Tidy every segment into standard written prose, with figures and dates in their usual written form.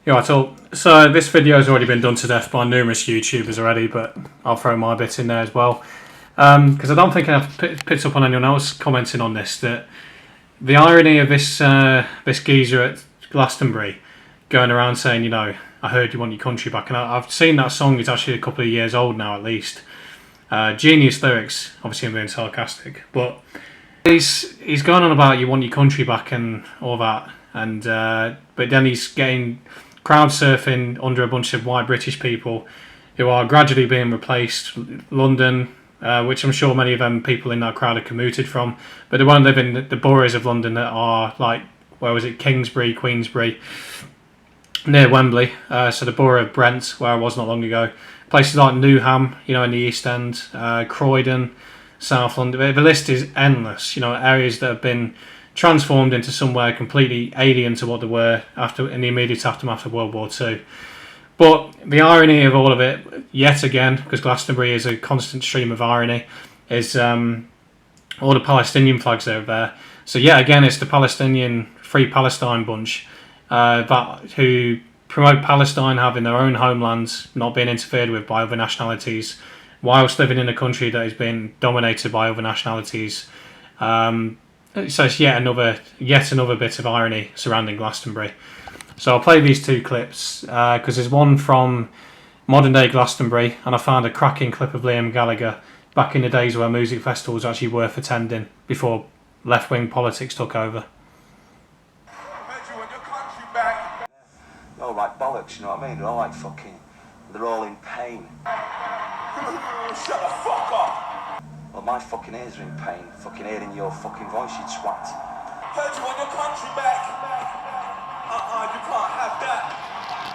Yeah, right, so this video has already been done to death by numerous YouTubers already, but I'll throw my bit in there as well. Because I don't think I've picked up on anyone else commenting on this, that the irony of this geezer at Glastonbury going around saying, I heard you want your country back, and I've seen that song is actually a couple of years old now at least. Genius lyrics, obviously I'm being sarcastic, but he's going on about you want your country back and all that, and but then he's getting crowd surfing under a bunch of white British people who are gradually being replaced. London, which I'm sure many of them people in that crowd are commuted from, but they won't live in the boroughs of London that are like, where was it, Kingsbury, Queensbury, near Wembley, so the borough of Brent, where I was not long ago. Places like Newham, in the East End, Croydon, South London. The list is endless. Areas that have been transformed into somewhere completely alien to what they were in the immediate aftermath of World War II. But the irony of all of it, yet again, because Glastonbury is a constant stream of irony, is all the Palestinian flags over there. So yet again, it's the Palestinian Free Palestine bunch who promote Palestine having their own homelands, not being interfered with by other nationalities, whilst living in a country that is being dominated by other nationalities. So it's yet another bit of irony surrounding Glastonbury. So I'll play these two clips because there's one from modern day Glastonbury, and I found a cracking clip of Liam Gallagher back in the days where music festivals actually worth attending before left-wing politics took over. They're all like bollocks, you know what I mean? They're all like fucking... They're all in pain. Shut the fuck up! Well, my fucking ears are in pain, fucking hearing your fucking voice, you twat. Heard you want your country back. You can't have that.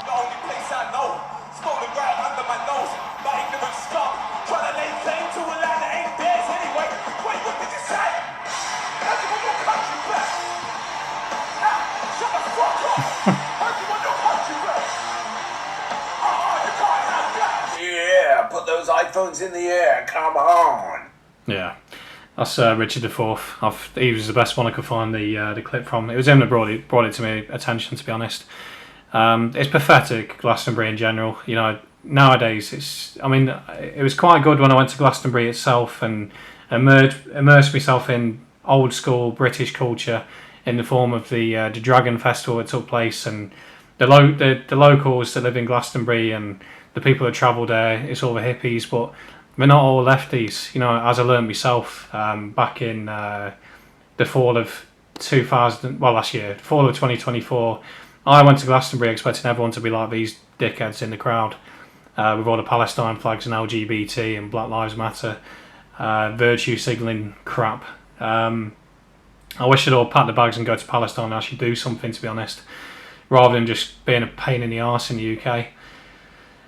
The only place I know, stolen right under my nose. My ignorant scum, trying to lay claim to a land that ain't theirs anyway. Wait, what did you say? Heard you want your country back. Shut the fuck up! Heard you want your country back. You can't have that. Yeah, put those iPhones in the air, come on. Yeah, that's Richard IV. He was the best one I could find the clip from. It was him that brought it to my attention, to be honest. It's pathetic, Glastonbury in general. Nowadays it was quite good when I went to Glastonbury itself and immersed myself in old school British culture in the form of the Dragon Festival that took place, and the locals that live in Glastonbury and the people that travel there. It's all the hippies, but they're not all lefties, as I learned myself back in the fall of 2024. I went to Glastonbury expecting everyone to be like these dickheads in the crowd with all the Palestine flags and LGBT and Black Lives Matter virtue signalling crap. I wish they'd all pack the bags and go to Palestine and actually do something, to be honest, rather than just being a pain in the arse in the UK.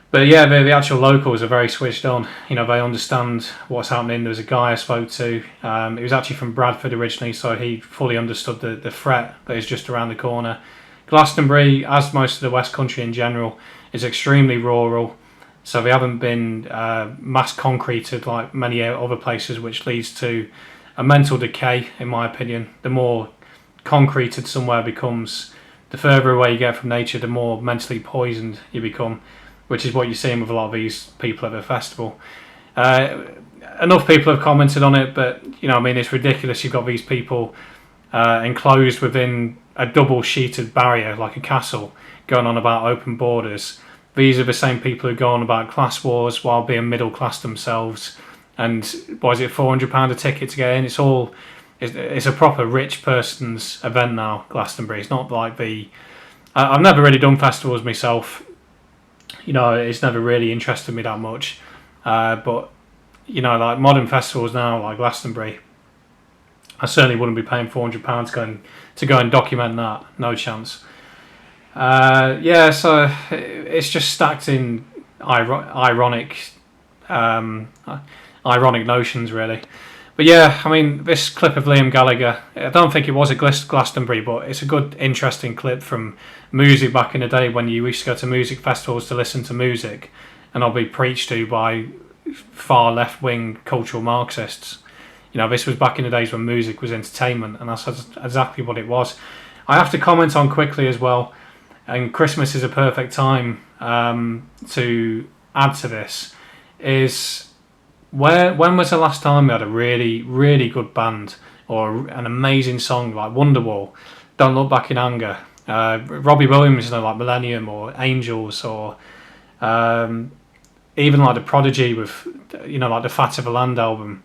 But yeah, the actual locals are very switched on. They understand what's happening. There was a guy I spoke to. He was actually from Bradford originally, so he fully understood the threat that is just around the corner. Glastonbury, as most of the West Country in general, is extremely rural. So they haven't been mass concreted like many other places, which leads to a mental decay, in my opinion. The more concreted somewhere becomes, the further away you get from nature, the more mentally poisoned you become, which is what you're seeing with a lot of these people at the festival. Enough people have commented on it, but it's ridiculous. You've got these people enclosed within a double-sheeted barrier, like a castle, going on about open borders. These are the same people who go on about class wars while being middle class themselves. And what is it, £400 a ticket to get in? It's a proper rich person's event now, Glastonbury. It's not like I've never really done festivals myself. It's never really interested me that much. But like modern festivals now, like Glastonbury, I certainly wouldn't be paying £400 to go and document that. No chance. So it's just stacked in ironic notions, really. But yeah, this clip of Liam Gallagher, I don't think it was a Glastonbury, but it's a good, interesting clip from music back in the day when you used to go to music festivals to listen to music and I'll be preached to by far left-wing cultural Marxists. This was back in the days when music was entertainment, and that's exactly what it was. I have to comment on quickly as well, and Christmas is a perfect time to add to this, is when was the last time we had a really, really good band or an amazing song like Wonderwall, Don't Look Back in Anger, Robbie Williams, you know, like Millennium or Angels, or even like The Prodigy with, you know, like the Fat of a Land album.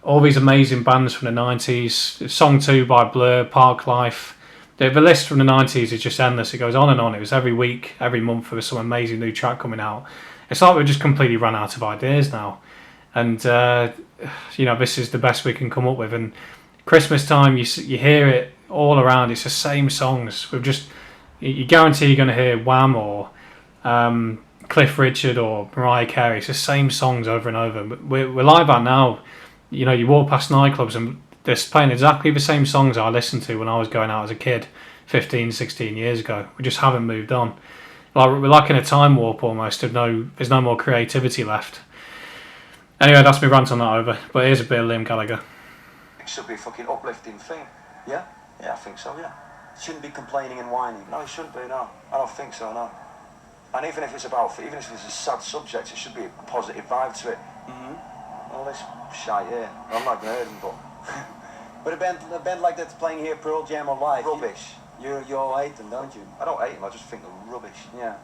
All these amazing bands from the 90s, Song 2 by Blur, Park Life. The list from the 90s is just endless. It goes on and on. It was every week, every month there was some amazing new track coming out. It's like we've just completely run out of ideas now. And, you know, this is the best we can come up with. And Christmas time, you hear it all around. It's the same songs. You guarantee you're going to hear Wham or Cliff Richard or Mariah Carey. It's the same songs over and over. But we're like that now. You know, you walk past nightclubs and they're playing exactly the same songs I listened to when I was going out as a kid 15, 16 years ago. We just haven't moved on. Like, we're like in a time warp almost. There's no more creativity left. Anyway, that's me rant on that over. But here's a bit of Liam Gallagher. It should be a fucking uplifting thing. Yeah? Yeah, I think so, yeah. Shouldn't be complaining and whining. No, it shouldn't be, no. I don't think so, no. And even if it's a sad subject, it should be a positive vibe to it. All this shite here. I'm not going to hurt them, but... But a band like that's playing here, Pearl Jam or live. Rubbish. You all hate them, don't you? I don't hate them, I just think they're rubbish. Yeah.